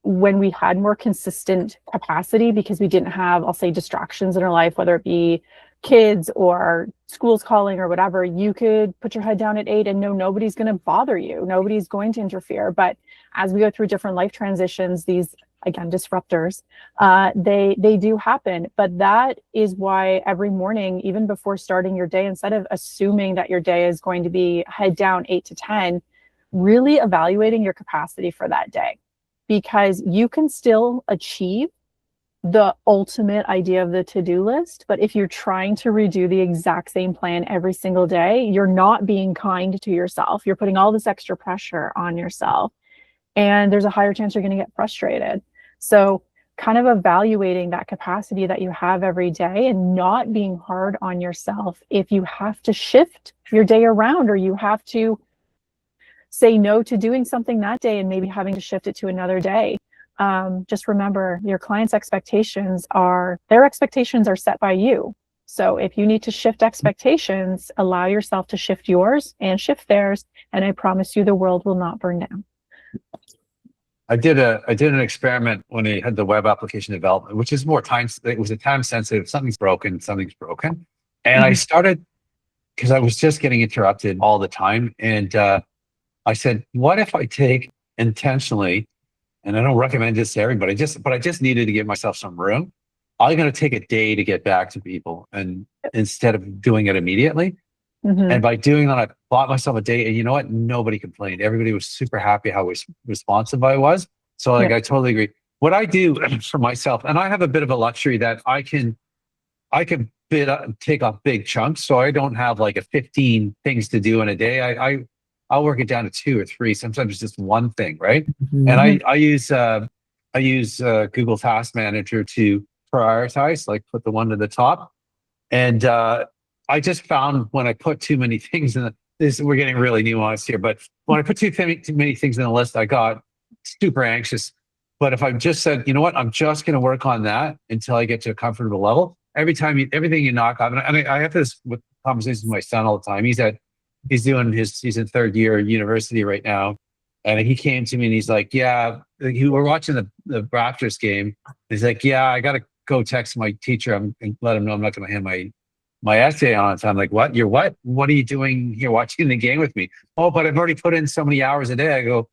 when we had more consistent capacity because we didn't have, I'll say, distractions in our life, whether it be kids or schools calling or whatever, you could put your head down at 8 and know nobody's going to bother you. Nobody's going to interfere. But as we go through different life transitions, these, again, disruptors, they do happen. But that is why every morning, even before starting your day, instead of assuming that your day is going to be head down 8 to 10, really evaluating your capacity for that day, because you can still achieve the ultimate idea of the to-do list. But if you're trying to redo the exact same plan every single day, you're not being kind to yourself. You're putting all this extra pressure on yourself, and there's a higher chance you're going to get frustrated. So kind of evaluating that capacity that you have every day and not being hard on yourself if you have to shift your day around or you have to say no to doing something that day and maybe having to shift it to another day. Just remember, your clients' expectations are set by you. So if you need to shift expectations, allow yourself to shift yours and shift theirs, and I promise you the world will not burn down. I did an experiment when I had the web application development, which is more time. It was a time sensitive. Something's broken. And I started because I was just getting interrupted all the time. And I said, what if I take intentionally, and I don't recommend this to everybody, but I just needed to give myself some room. I'm going to take a day to get back to people, and instead of doing it immediately. And by doing that, I bought myself a day, and you know what? Nobody complained. Everybody was super happy how responsive I was. So I totally agree. What I do for myself, and I have a bit of a luxury that I can take off big chunks. So I don't have like 15 things to do in a day. I'll work it down to 2 or 3. Sometimes it's just one thing, right? And I use Google Task Manager to prioritize, like put the one to the top. And I just found when I put too many things in we're getting really nuanced here, but when I put too many things in the list, I got super anxious. But if I just said, you know what, I'm just going to work on that until I get to a comfortable level. Everything you knock off, and I have this with conversations with my son all the time. He's in third year university right now. And he came to me and he's like, yeah, we're watching the Raptors game. He's like, yeah, I got to go text my teacher and let him know I'm not going to hand my essay on. So I'm like, what? You're what? What are you doing here watching the game with me? Oh, but I've already put in so many hours a day. I go,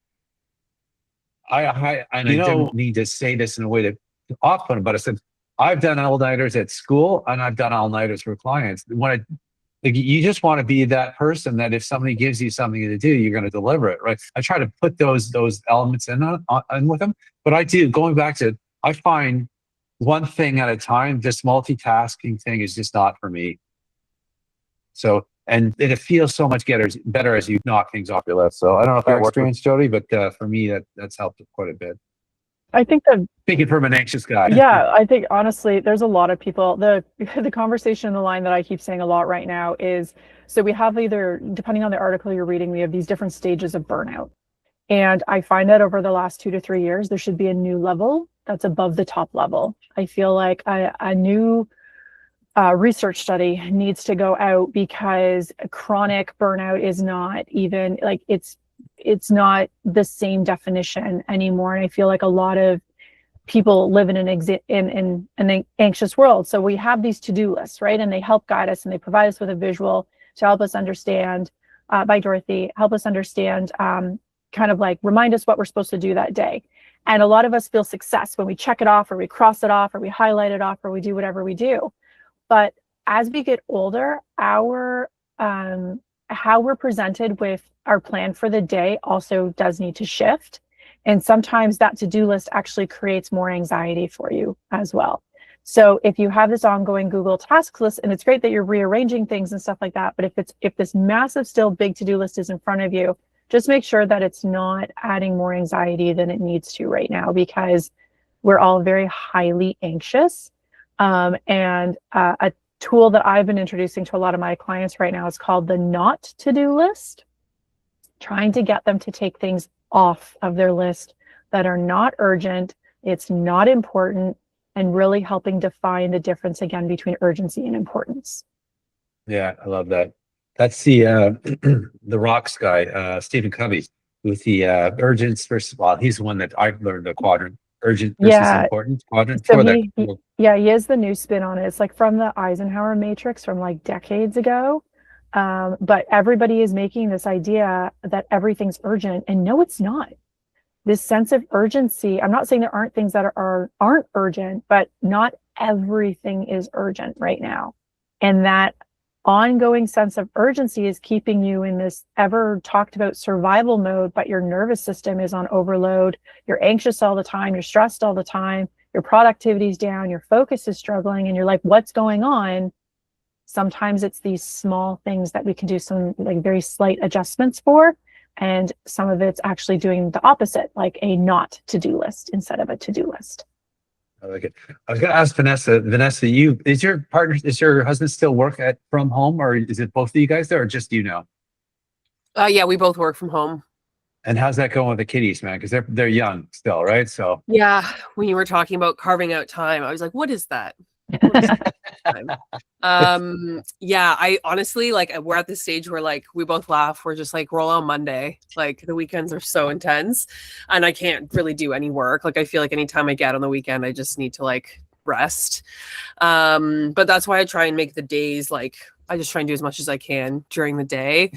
I don't need to say this in a way to off-put him, but I said, I've done all-nighters at school and I've done all-nighters for clients. You just want to be that person that if somebody gives you something to do, you're going to deliver it, right? I try to put those elements in with them, but I find one thing at a time. This multitasking thing is just not for me. So, and it feels so much better as you knock things off your list. So I don't know if that experience, Jody, but for me, that's helped quite a bit. I think that Speaking from an anxious guy. Yeah, I think honestly, there's a lot of people. The conversation in the line that I keep saying a lot right now is, so we have either, depending on the article you're reading, we have these different stages of burnout. And I find that over the last 2 to 3 years, there should be a new level that's above the top level. I feel like a new research study needs to go out, because chronic burnout is not even like it's not the same definition anymore. And I feel like a lot of people live in an anxious world. So we have these to-do lists, right? And they help guide us, and they provide us with a visual to help us understand, by Dorothy, help us understand, kind of like remind us what we're supposed to do that day. And a lot of us feel success when we check it off, or we cross it off, or we highlight it off, or we do whatever we do. But as we get older, our how we're presented with our plan for the day also does need to shift. And sometimes that to-do list actually creates more anxiety for you as well. So if you have this ongoing Google task list, and it's great that you're rearranging things and stuff like that, but if this massive, still big to-do list is in front of you, just make sure that it's not adding more anxiety than it needs to right now, because we're all very highly anxious. And a tool that I've been introducing to a lot of my clients right now is called the not to-do list, trying to get them to take things off of their list that are not urgent, it's not important, and really helping define the difference again between urgency and importance. Yeah, I love that. That's the the Rocks guy, Stephen Covey, with the urgence versus, well, he's the one that I've learned the quadrant, urgent versus important quadrant. So he is the new spin on it. It's like from the Eisenhower Matrix from like decades ago. But everybody is making this idea that everything's urgent, and no, it's not. This sense of urgency, I'm not saying there aren't things that aren't urgent, but not everything is urgent right now. And that ongoing sense of urgency is keeping you in this ever talked about survival mode, but your nervous system is on overload. You're anxious all the time. You're stressed all the time. Your productivity's down. Your focus is struggling. And you're like, what's going on? Sometimes it's these small things that we can do some like very slight adjustments for. And some of it's actually doing the opposite, like a not to-do list instead of a to-do list. I like it. I was going to ask Vanessa. Vanessa, is your husband still work from home, or is it both of you guys there, or just you now? Yeah, we both work from home. And how's that going with the kiddies, man? Because they're young still, right? So yeah, when you were talking about carving out time, I was like, what is that? Yeah, I honestly, like, we're at this stage where like we both laugh. We're just like, roll on Monday. Like the weekends are so intense and I can't really do any work. Like I feel like anytime I get on the weekend, I just need to like rest. But that's why I try and make the days, like I just try and do as much as I can during the day.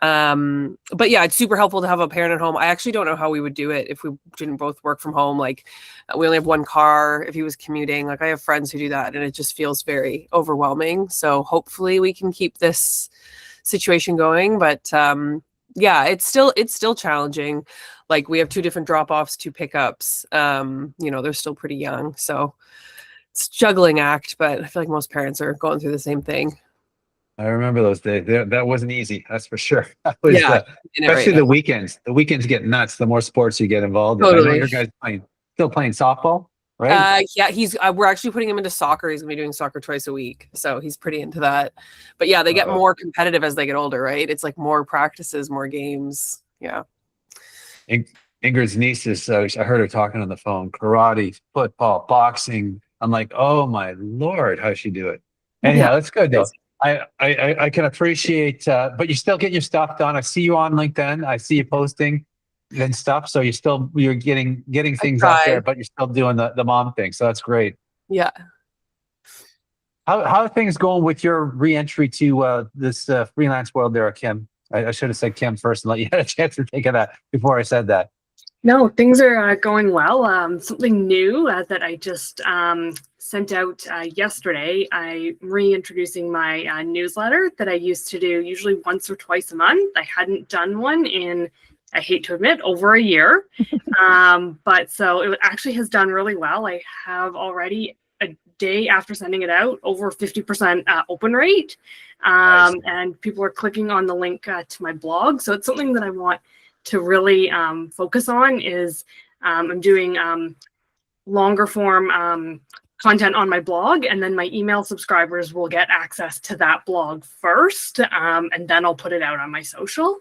But yeah, it's super helpful to have a parent at home. I actually don't know how we would do it if we didn't both work from home. Like we only have one car if he was commuting. Like I have friends who do that and it just feels very overwhelming. So hopefully we can keep this situation going. But yeah, it's still challenging. Like we have 2 different drop-offs, 2 pickups. They're still pretty young. So it's a juggling act, but I feel like most parents are going through the same thing. I remember those days. That wasn't easy. That's for sure. Especially the weekends. The weekends get nuts. The more sports you get involved in. Totally. I know you guys still playing softball. right? Yeah, he's we're actually putting him into soccer. He's gonna be doing soccer twice a week, so he's pretty into that. But yeah, they get more competitive as they get older, right? It's like more practices, more games. Yeah. Ingrid's niece is, I heard her talking on the phone, karate, football, boxing. I'm like, oh my Lord, how's she do it? Anyhow, that's good though. I can appreciate, but you still get your stuff done. I see you on LinkedIn. I see you posting and stuff. So you're getting things out there, but you're still doing the mom thing. So that's great. Yeah. How are things going with your re-entry to this freelance world there, Kim? I should have said Kim first and let you have a chance to think of that before I said that. No, things are going well. Something new that I just sent out yesterday. I'm reintroducing my newsletter that I used to do usually once or twice a month. I hadn't done one in, I hate to admit, over a year. But so it actually has done really well. I have already, a day after sending it out, over 50% open rate. Nice. And people are clicking on the link to my blog. So it's something that I want to really focus on is I'm doing longer form content on my blog, and then my email subscribers will get access to that blog first, and then I'll put it out on my social.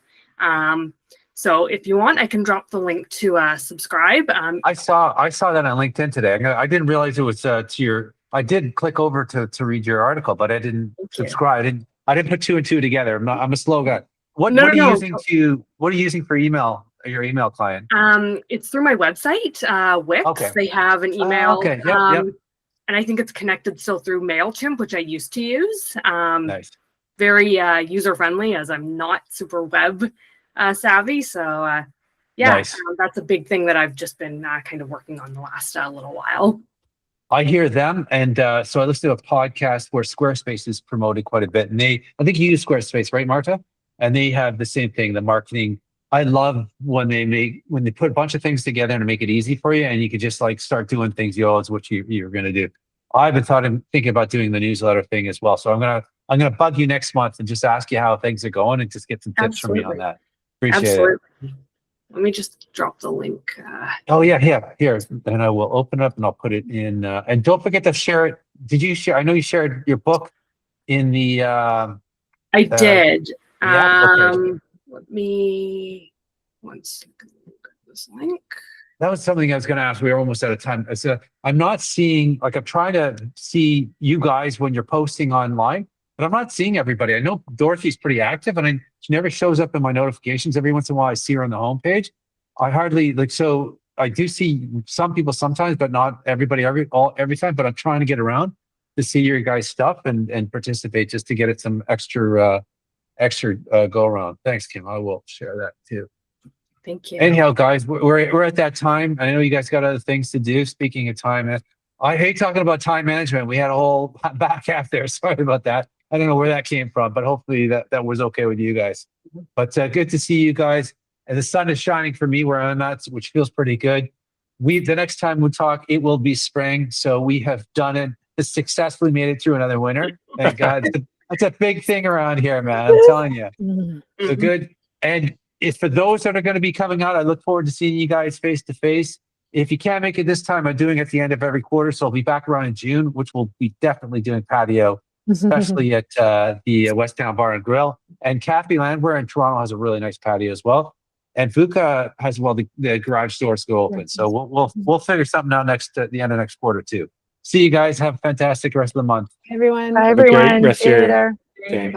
So if you want, I can drop the link to subscribe. I saw that on LinkedIn today. I didn't realize it was to your. I did click over to read your article, but I didn't subscribe. I didn't put two and two together. I'm a slow guy. What are you using for email? Your email client? It's through my website, Wix. Okay. They have an email. Okay. Yep. And I think it's connected still through MailChimp, which I used to use. Nice. Very user friendly, as I'm not super web savvy. So nice. That's a big thing that I've just been kind of working on the last little while. I hear them, and so I listened to a podcast where Squarespace is promoted quite a bit, and I think you use Squarespace, right, Marta? And they have the same thing, the marketing. I love when they put a bunch of things together and make it easy for you, and you can just like start doing things you always what you're going to do. I've been thinking about doing the newsletter thing as well. So I'm gonna bug you next month and just ask you how things are going and just get some tips from you on that. Appreciate it. Let me just drop the link. Oh yeah, here, and I will open up and I'll put it in. And don't forget to share it. Did you share? I know you shared your book in the. I did. Yeah, okay. Let me 1 second look at this link. That was something I was going to ask. We are almost out of time. I'm not seeing, like, I'm trying to see you guys when you're posting online, but I'm not seeing everybody. I know Dorothy's pretty active, and she never shows up in my notifications. Every once in a while, I see her on the homepage. I hardly so I do see some people sometimes, but not everybody every time. But I'm trying to get around to see your guys' stuff and participate just to get it some extra go around. Thanks, Kim. I will share that too. Thank you. Anyhow, guys, we're at that time. I know you guys got other things to do. Speaking of time, I hate talking about time management. We had a whole back half there. Sorry about that. I don't know where that came from, but hopefully that was okay with you guys. But good to see you guys. And the sun is shining for me where I'm at, which feels pretty good. The next time we talk, it will be spring. So we have done it. Successfully made it through another winter. Thank God. That's a big thing around here, man. I'm telling you. So good. And if for those that are going to be coming out, I look forward to seeing you guys face to face. If you can't make it this time, I'm doing it at the end of every quarter. So I'll be back around in June, which we'll be definitely doing patio, especially at the West Town Bar and Grill. And Cafe Landwear in Toronto has a really nice patio as well. And VUCA has, the garage doors go open. So we'll figure something out at the end of next quarter too. See you guys. Have a fantastic rest of the month. Everyone. Bye, everyone. Rest See you your later. day.